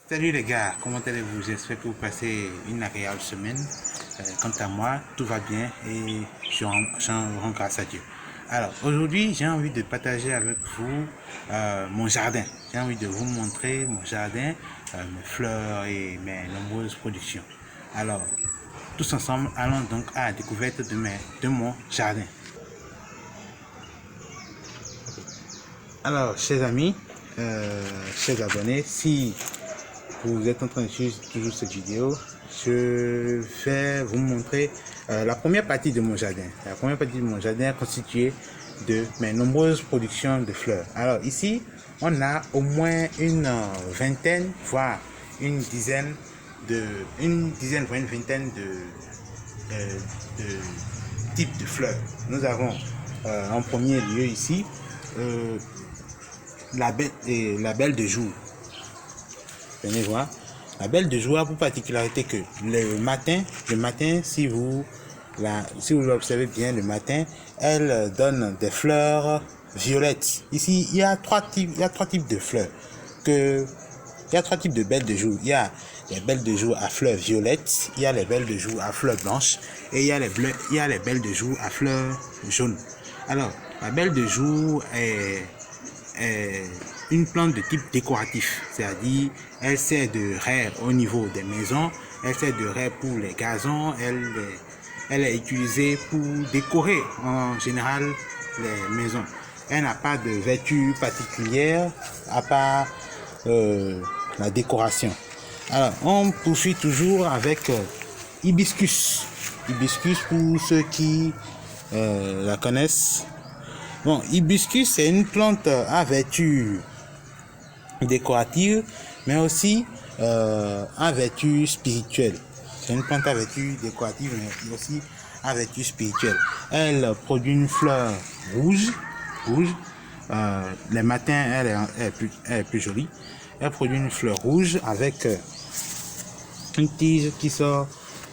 Salut les gars, comment allez-vous? J'espère que vous passez une agréable semaine. Quant à moi, tout va bien et j'en rends grâce à Dieu. Alors, aujourd'hui, j'ai envie de partager avec vous mon jardin. J'ai envie de vous montrer mon jardin, mes fleurs et mes nombreuses productions. Alors, tous ensemble, allons donc à la découverte de mon jardin. Alors, chers amis, chers abonnés, si vous êtes en train de suivre toujours cette vidéo, je vais vous montrer la première partie de mon jardin. La première partie de mon jardin est constituée de mes nombreuses productions de fleurs. Alors ici, on a au moins une vingtaine, voire une dizaine, voire une vingtaine de types de fleurs. Nous avons en premier lieu ici la belle de jour. Venez voir. La belle de jour a pour particularité que le matin, si vous l'observez bien le matin, elle donne des fleurs violettes. Ici, il y a trois types de fleurs. Il y a trois types de belles de jour. Il y a les belles de jour à fleurs violettes, il y a les belles de jour à fleurs blanches et il y a les belles de jour à fleurs jaunes. Alors, la belle de jour est une plante de type décoratif, c'est-à-dire elle sert de raie au niveau des maisons, elle sert de raie pour les gazons, elle est utilisée pour décorer en général les maisons. Elle n'a pas de vertu particulière à part la décoration. Alors, on poursuit toujours avec hibiscus. Hibiscus, pour ceux qui la connaissent. Bon, hibiscus, c'est une plante à vertu décorative, mais aussi à vertu spirituelle. C'est une plante à vertu décorative, mais aussi à vertu spirituelle. Elle produit une fleur rouge. Les matins, elle est plus jolie. Elle produit une fleur rouge avec une tige qui sort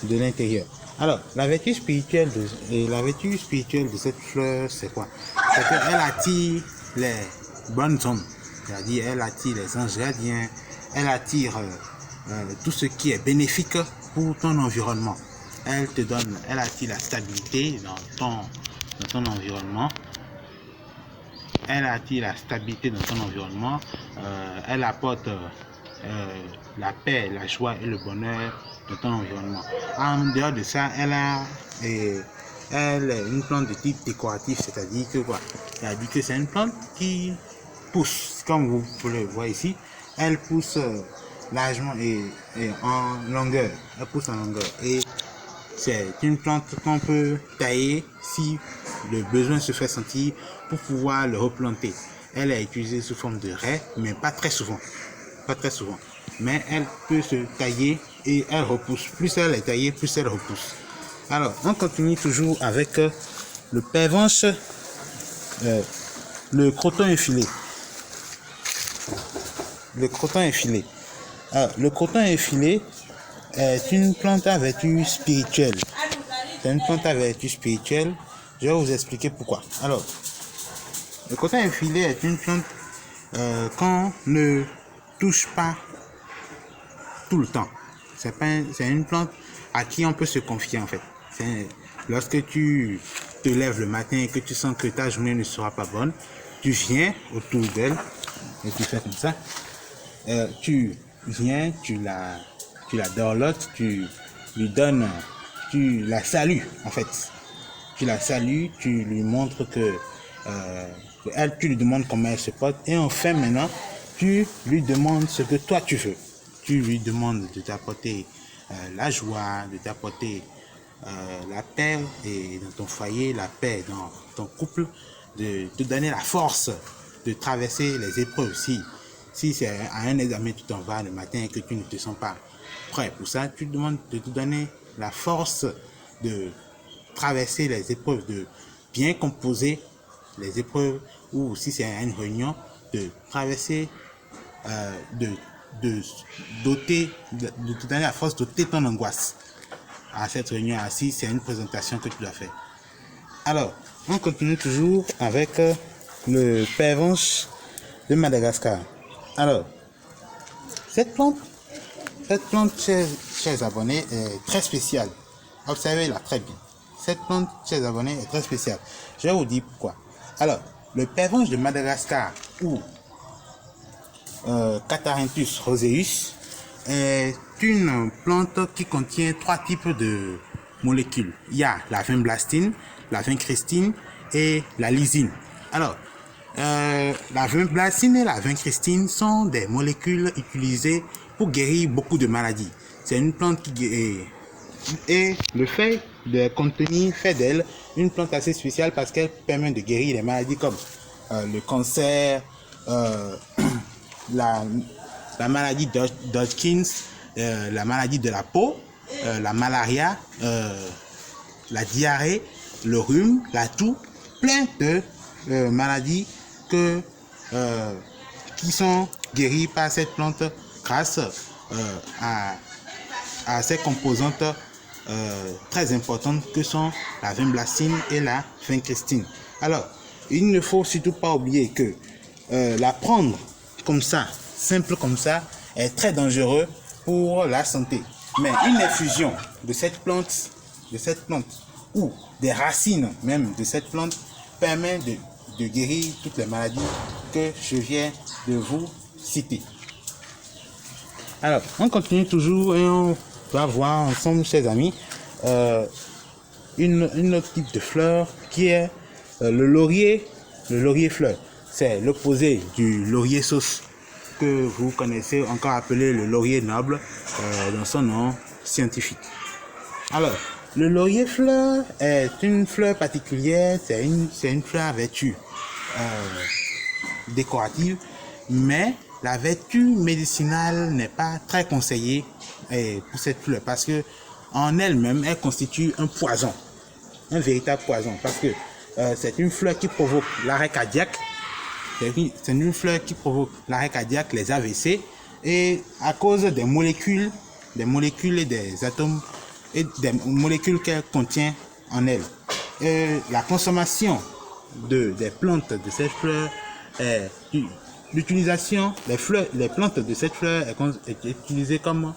de l'intérieur. Alors, la vertu spirituelle de cette fleur, c'est quoi? C'est qu'elle attire les bonnes ondes. C'est-à-dire, elle attire les anges gardiens, elle attire tout ce qui est bénéfique pour ton environnement. Elle attire la stabilité dans ton environnement. Elle attire la stabilité dans ton environnement. Elle apporte la paix, la joie et le bonheur dans ton environnement. En dehors de ça, elle est une plante de type décoratif, c'est-à-dire que quoi? C'est-à-dire que c'est une plante qui pousse, comme vous pouvez le voir ici. Elle pousse largement et en longueur. Elle pousse en longueur. Et c'est une plante qu'on peut tailler si le besoin se fait sentir pour pouvoir le replanter. Elle est utilisée sous forme de raie, mais pas très souvent. Mais elle peut se tailler et elle repousse. Plus elle est taillée, plus elle repousse. Alors, on continue toujours avec le pervenche, le croton effilé. Le croton effilé. Alors, le croton effilé est une plante à vertu spirituelle. C'est une plante à vertu spirituelle. Je vais vous expliquer pourquoi. Alors, le croton effilé est une plante qu'on ne touche pas tout le temps. C'est une plante à qui on peut se confier en fait. Lorsque tu te lèves le matin et que tu sens que ta journée ne sera pas bonne, tu viens autour d'elle et tu fais comme ça. Tu viens, tu la dorlotes, tu lui donnes, tu la salues en fait. Tu la salues, tu lui montres que tu lui demandes comment elle se porte et enfin maintenant tu lui demandes ce que toi tu veux. Tu lui demandes de t'apporter la joie, de t'apporter la paix et dans ton foyer, la paix dans ton couple, de te donner la force de traverser les épreuves. Si c'est à un examen tu t'en vas le matin et que tu ne te sens pas prêt pour ça, tu demandes de te donner la force de traverser les épreuves, de bien composer les épreuves, ou si c'est à une réunion, de traverser, de te donner la force de doter ton angoisse à cette réunion assise. C'est une présentation que tu dois faire. Alors, on continue toujours avec le pervenche de Madagascar. Alors, cette plante Cette plante, chers abonnés, est très spéciale. Observez-la très bien. Cette plante, chers abonnés, est très spéciale. Je vais vous dire pourquoi. Alors, le pervenche de Madagascar ou Catharinthus roseus est une plante qui contient 3 types de molécules. Il y a la vinblastine, la vincristine et la lysine. Alors, la vinblastine et la vincristine sont des molécules utilisées pour guérir beaucoup de maladies. C'est une plante qui guérit. Et le fait de contenir fait d'elle une plante assez spéciale parce qu'elle permet de guérir des maladies comme le cancer, la maladie d'Hodgkin, la maladie de la peau, la malaria, la diarrhée, le rhume, la toux, plein de maladies qui sont guéries par cette plante grâce à ces composantes très importantes que sont la vinblastine et la vincristine. Alors, il ne faut surtout pas oublier que la prendre comme ça, simple comme ça, est très dangereux pour la santé. Mais une infusion de cette plante ou des racines même de cette plante permet de guérir toutes les maladies que je viens de vous citer. Alors, on continue toujours et on va voir ensemble, chers amis, une autre type de fleur qui est le laurier fleur. C'est l'opposé du laurier sauce que vous connaissez, encore appelé le laurier noble dans son nom scientifique. Alors, le laurier fleur est une fleur particulière, c'est une fleur à vertu décorative, mais la vertu médicinale n'est pas très conseillée pour cette fleur parce que en elle-même, elle constitue un poison, un véritable poison, parce que c'est une fleur qui provoque l'arrêt cardiaque. C'est une fleur qui provoque l'arrêt cardiaque, les AVC, et à cause des molécules et des atomes et des molécules qu'elle contient en elle. La consommation des plantes de cette fleur, l'utilisation les plantes de cette fleur est utilisée comme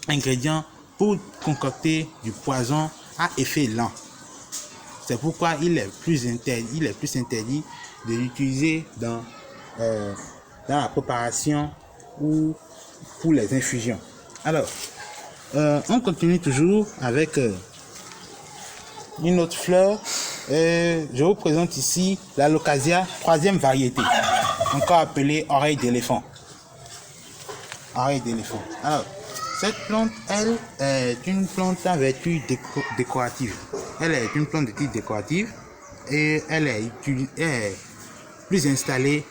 ingrédient pour concocter du poison à effet lent. C'est pourquoi il est plus interdit de l'utiliser dans la préparation ou pour les infusions. Alors, on continue toujours avec une autre fleur. Je vous présente ici la Leucasia, 3e variété, encore appelée oreille d'éléphant. Oreille d'éléphant. Alors, cette plante, elle, est une plante à vertu décorative. Elle est une plante de type décorative et elle est plus installée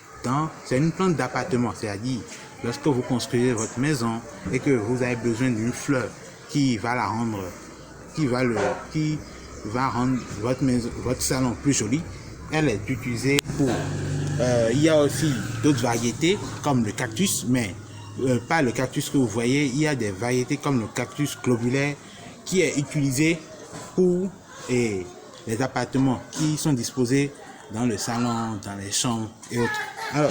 c'est une plante d'appartement, c'est-à-dire lorsque vous construisez votre maison et que vous avez besoin d'une fleur qui va rendre votre salon plus joli, elle est utilisée pour. Il y a aussi d'autres variétés comme le cactus, mais pas le cactus que vous voyez. Il y a des variétés comme le cactus globulaire qui est utilisé pour les appartements qui sont disposés dans le salon, dans les chambres et autres. Alors,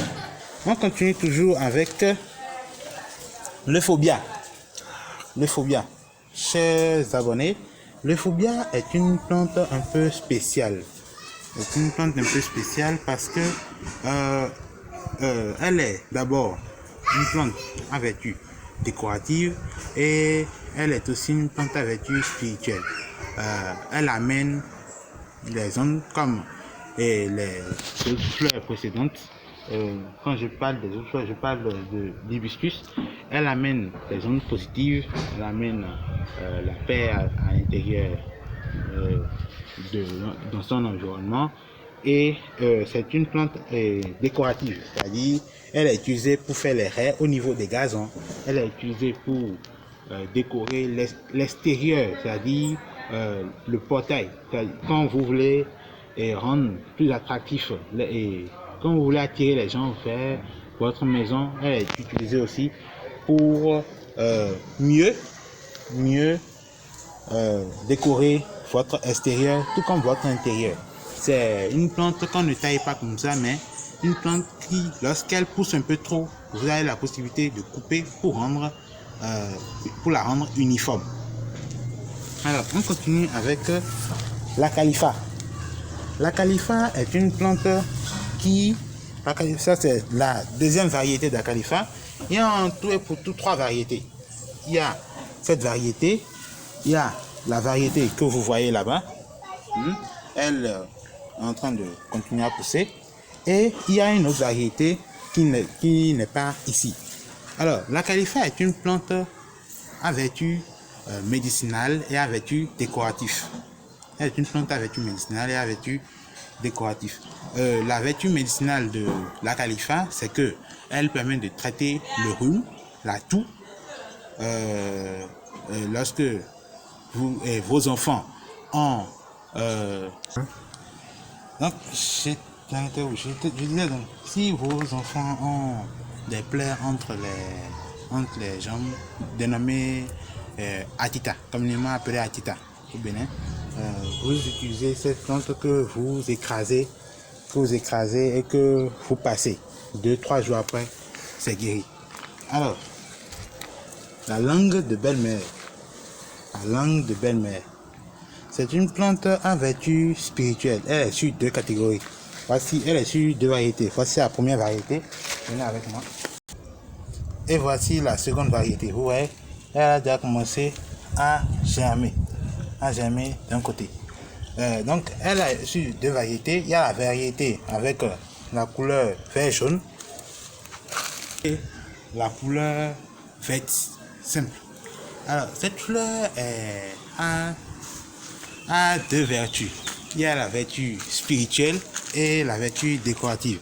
on continue toujours avec l'euphorbia. L'euphorbia, chers abonnés, l'euphorbia est une plante un peu spéciale. C'est une plante un peu spéciale parce que elle est d'abord une plante à vertu décorative et elle est aussi une plante à vertu spirituelle. Elle amène les ondes comme les autres fleurs précédentes. Quand je parle des autres fleurs, je parle de l'hibiscus. Elle amène les ondes positives, elle amène la paix à l'intérieur dans son environnement. Et c'est une plante décorative, c'est-à-dire elle est utilisée pour faire les raies au niveau des gazons. Elle est utilisée pour décorer l'extérieur, c'est-à-dire le portail. Quand vous voulez rendre plus attractif et quand vous voulez attirer les gens vers votre maison, elle est utilisée aussi pour mieux décorer votre extérieur tout comme votre intérieur. C'est une plante qu'on ne taille pas comme ça, mais une plante qui, lorsqu'elle pousse un peu trop, vous avez la possibilité de couper pour la rendre uniforme. Alors, on continue avec la califa. La califa est une plante qui... Ça, c'est la deuxième variété de la califa. Il y a en tout et pour tout 3 variétés. Il y a cette variété, il y a la variété que vous voyez là-bas. Elle est en train de continuer à pousser. Et il y a une autre variété qui n'est pas ici. Alors, la califa est une plante à vertu médicinale et à vertu décorative. Elle est une plante à vertu médicinale et à vertu décoratif. La vertu médicinale de la califa, c'est que elle permet de traiter le rhume, la toux. Lorsque vous et vos enfants ont donc je disais donc, si vos enfants ont des plaies entre les jambes, dénommées atita, communément appelée atita au Bénin, vous utilisez cette plante que vous écrasez et que vous passez. 2-3 jours après, c'est guéri. Alors, la langue de belle-mère. La langue de belle-mère. C'est une plante à vertu spirituelle. Elle est sur 2 catégories. Voici, elle est sur 2 variétés. Voici la première variété. Venez avec moi. Et voici la seconde variété. Vous voyez, elle a déjà commencé à germer. D'un côté. Donc, elle a sur 2 variétés. Il y a la variété avec la couleur vert jaune et la couleur verte simple. Alors, cette fleur a 2 vertus. Il y a la vertu spirituelle et la vertu décorative.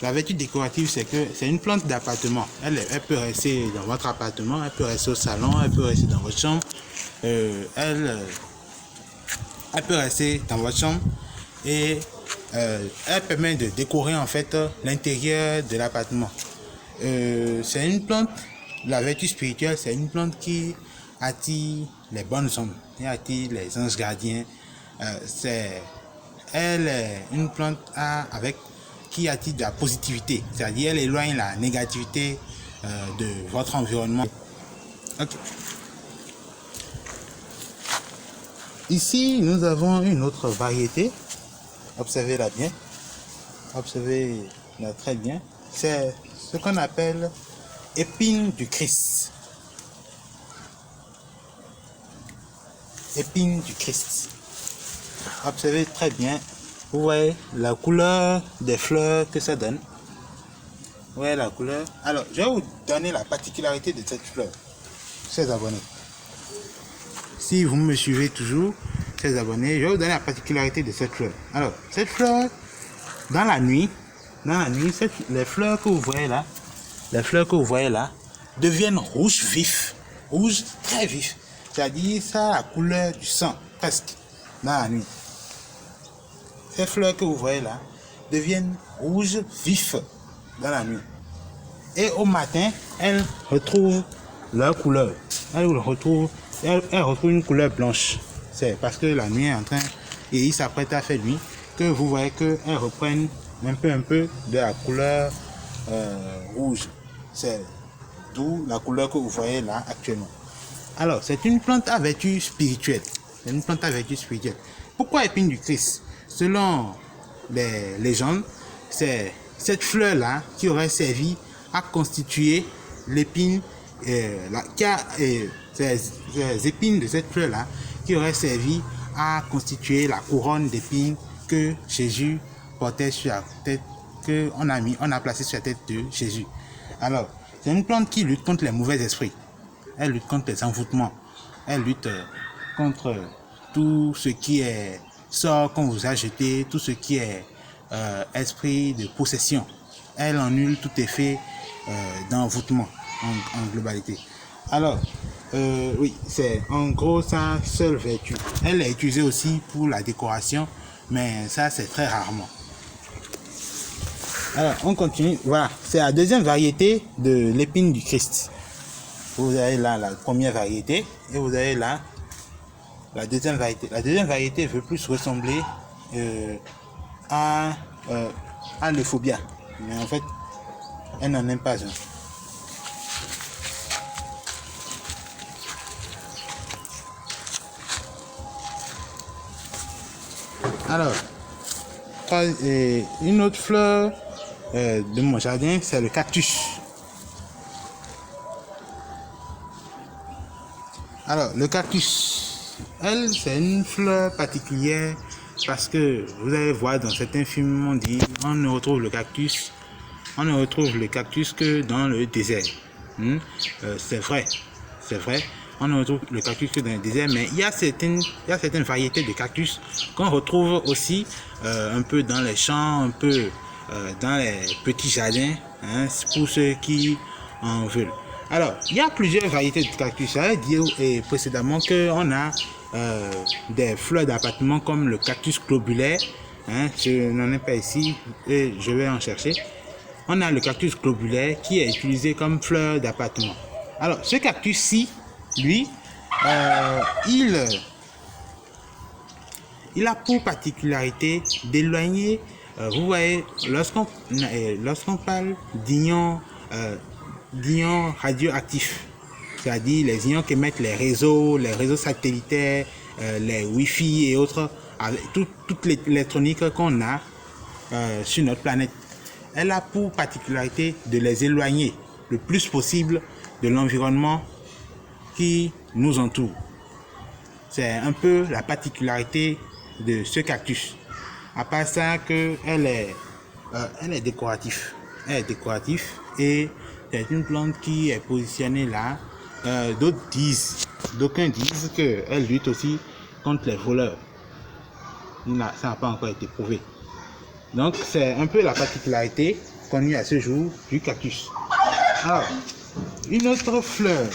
La vertu décorative, c'est que c'est une plante d'appartement. Elle peut rester dans votre appartement, elle peut rester au salon, elle peut rester dans votre chambre. Elle peut rester dans votre chambre et elle permet de décorer en fait l'intérieur de l'appartement. C'est une plante, la vertu spirituelle, c'est une plante qui attire les bonnes ondes, qui attire les anges gardiens. Elle est une plante qui attire de la positivité, c'est-à-dire elle éloigne la négativité de votre environnement. Okay. Ici, nous avons une autre variété. Observez-la bien. Observez-la très bien. C'est ce qu'on appelle épine du Christ. Épine du Christ. Observez très bien. Vous voyez la couleur des fleurs que ça donne. Vous voyez la couleur. Alors, je vais vous donner la particularité de cette fleur. Chers abonnés. Si vous me suivez toujours, chers abonnés, je vais vous donner la particularité de cette fleur. Alors, cette fleur, dans la nuit, les fleurs que vous voyez là, deviennent rouges vifs, rouges très vifs. C'est-à-dire, ça a la couleur du sang, presque, dans la nuit. Ces fleurs que vous voyez là deviennent rouges vifs dans la nuit. Et au matin, elles retrouvent leur couleur. Elles retrouvent une couleur blanche. C'est parce que la nuit est en train, et il s'apprête à faire nuit, que vous voyez qu'elles reprennent un peu de la couleur rouge. C'est d'où la couleur que vous voyez là actuellement. Alors, c'est une plante à vertu spirituelle. Pourquoi épine du Christ? Selon les légendes, c'est cette fleur-là qui aurait servi à constituer l'épine, ces épines de cette fleur-là qui auraient servi à constituer la couronne d'épines que Jésus portait sur la tête, on a placé sur la tête de Jésus. Alors, c'est une plante qui lutte contre les mauvais esprits. Elle lutte contre les envoûtements. Elle lutte contre tout ce qui est sort qu'on vous a jeté, tout ce qui est esprit de possession. Elle annule tout effet d'envoûtement en globalité. Alors, oui, c'est en gros sa seule vertu. Elle est utilisée aussi pour la décoration, mais ça c'est très rarement. Alors, on continue. Voilà, c'est la deuxième variété de l'épine du Christ. Vous avez là la première variété et vous avez là la deuxième variété. La deuxième variété veut plus ressembler à l'euphorbia. mais en fait, elle n'en aime pas un. Alors, une autre fleur de mon jardin, c'est le cactus. Alors, le cactus, elle, c'est une fleur particulière parce que vous allez voir dans certains films, on ne retrouve le cactus que dans le désert. C'est vrai, on ne retrouve le cactus que dans le désert, mais il y a certaines variétés de cactus qu'on retrouve aussi un peu dans les champs, un peu dans les petits jardins, pour ceux qui en veulent. Alors, il y a plusieurs variétés de cactus. J'avais dit précédemment qu'on a des fleurs d'appartement comme le cactus globulaire. Je n'en ai pas ici et je vais en chercher. On a le cactus globulaire qui est utilisé comme fleur d'appartement. Alors, ce cactus-ci, lui, il a pour particularité d'éloigner, vous voyez, lorsqu'on parle d'ions radioactifs, c'est-à-dire les ions qu'émettent les réseaux satellitaires, les Wi-Fi et autres, avec toute l'électronique qu'on a sur notre planète. Elle a pour particularité de les éloigner le plus possible de l'environnement qui nous entoure. C'est un peu la particularité de ce cactus. À part ça, elle est décorative. Elle est décorative et c'est une plante qui est positionnée là. D'aucuns disent qu'elle lutte aussi contre les voleurs. Ça n'a pas encore été prouvé. Donc c'est un peu la particularité connue à ce jour du cactus. Alors, une autre fleur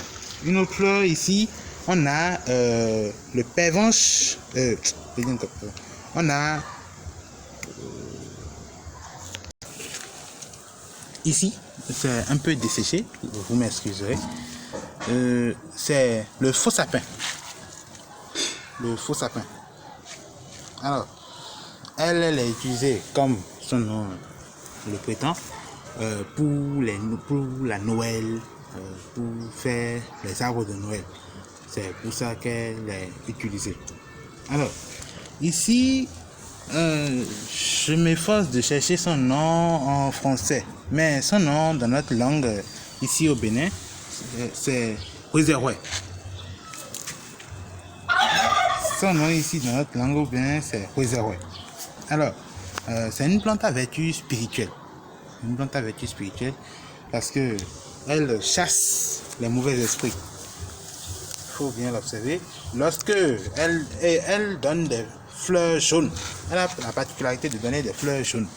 ici, on a le pervenche. On a ici, c'est un peu desséché, vous m'excuserez. C'est le faux sapin. Alors, elle est utilisée comme son nom le prétend pour la Noël, pour faire les arbres de Noël. C'est pour ça qu'elle est utilisée. Alors, ici, je m'efforce de chercher son nom en français, mais son nom dans notre langue ici au Bénin, c'est Réservoir. Son nom ici dans notre langue au Bénin, c'est Réservoir. Alors, c'est une plante à vertu spirituelle. Parce que elle chasse les mauvais esprits. Il faut bien l'observer. Lorsque elle donne des fleurs jaunes, elle a la particularité de donner des fleurs jaunes.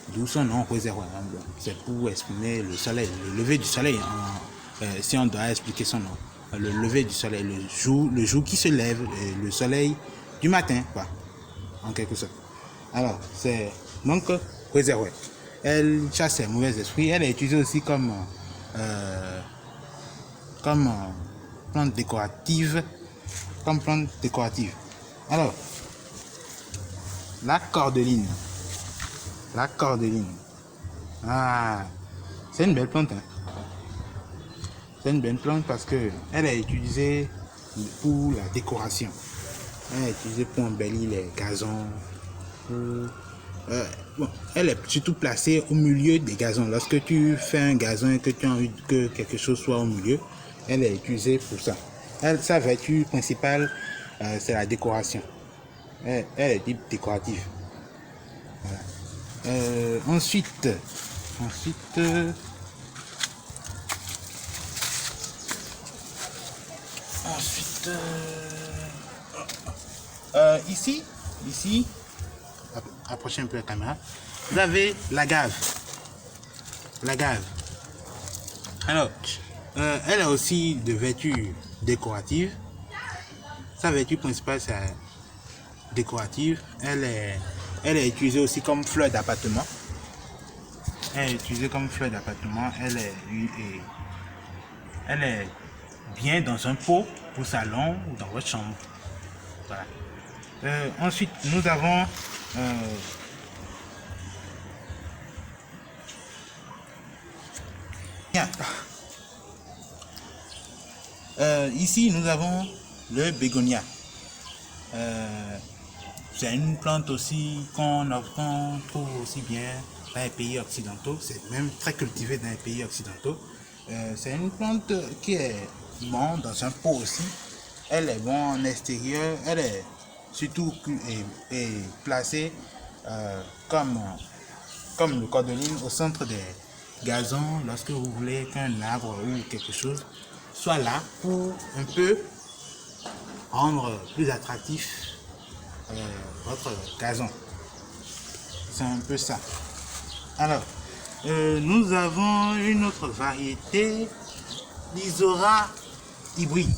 D'où son nom réservoir. C'est pour exprimer le soleil, le lever du soleil. Si on doit expliquer son nom. Le lever du soleil, le jour qui se lève, le soleil du matin, quoi, en quelque sorte. Alors, c'est donc réservoir. Elle chasse les mauvais esprits. Elle est utilisée aussi comme plante décorative. Alors, la cordeline. C'est une belle plante. C'est une belle plante parce que elle est utilisée pour la décoration. Elle est utilisée pour embellir les gazons. Elle est surtout placée au milieu des gazons. Lorsque tu fais un gazon et que tu as envie que quelque chose soit au milieu, elle est utilisée pour ça. Sa vertu principale, c'est la décoration. Elle est type décorative. Voilà. Ensuite, ici, approchez un peu la caméra. Vous avez l'agave. Alors, elle a aussi de vertus décoratives. Sa vertu principale, c'est décorative. Elle est utilisée aussi comme fleur d'appartement. Elle est bien dans un pot pour salon ou dans votre chambre. Voilà. Ensuite, nous avons Bien. Ici, nous avons le bégonia. C'est une plante aussi qu'on trouve aussi bien dans les pays occidentaux. C'est même très cultivé dans les pays occidentaux. C'est une plante qui est bonne dans un pot aussi. Elle est bonne en extérieur. Elle est surtout placée comme le cordeline au centre des gazons lorsque vous voulez qu'un arbre ou quelque chose soit là pour un peu rendre plus attractif votre gazon. C'est un peu ça. Alors, nous avons une autre variété, l'Isora hybride.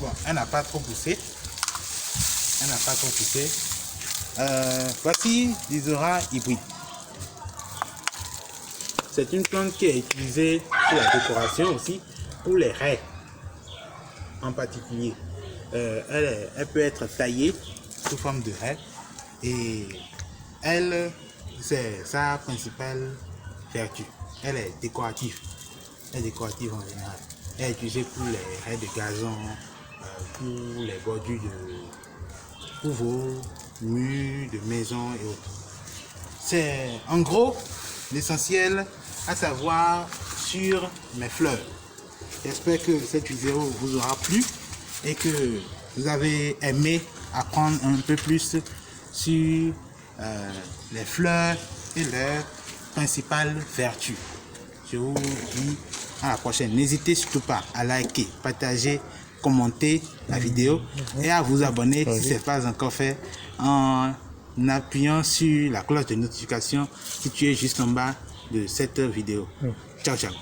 Bon, elle n'a pas trop poussé. Voici l'Isora hybride. C'est une plante qui est utilisée pour la décoration aussi, pour les raies en particulier. Elle peut être taillée sous forme de raie et c'est sa principale vertu. Elle est décorative. Elle est décorative en général. Elle est utilisée pour les raies de gazon, pour les bordures pour vos murs de maison et autres. C'est en gros l'essentiel à savoir sur mes fleurs. J'espère que cette vidéo vous aura plu et que vous avez aimé apprendre un peu plus sur les fleurs et leurs principales vertus. Je vous dis à la prochaine. N'hésitez surtout pas à liker, partager, commenter la vidéo et à vous abonner si ce n'est pas encore fait en appuyant sur la cloche de notification située juste en bas de cette vidéo. Ciao, ciao.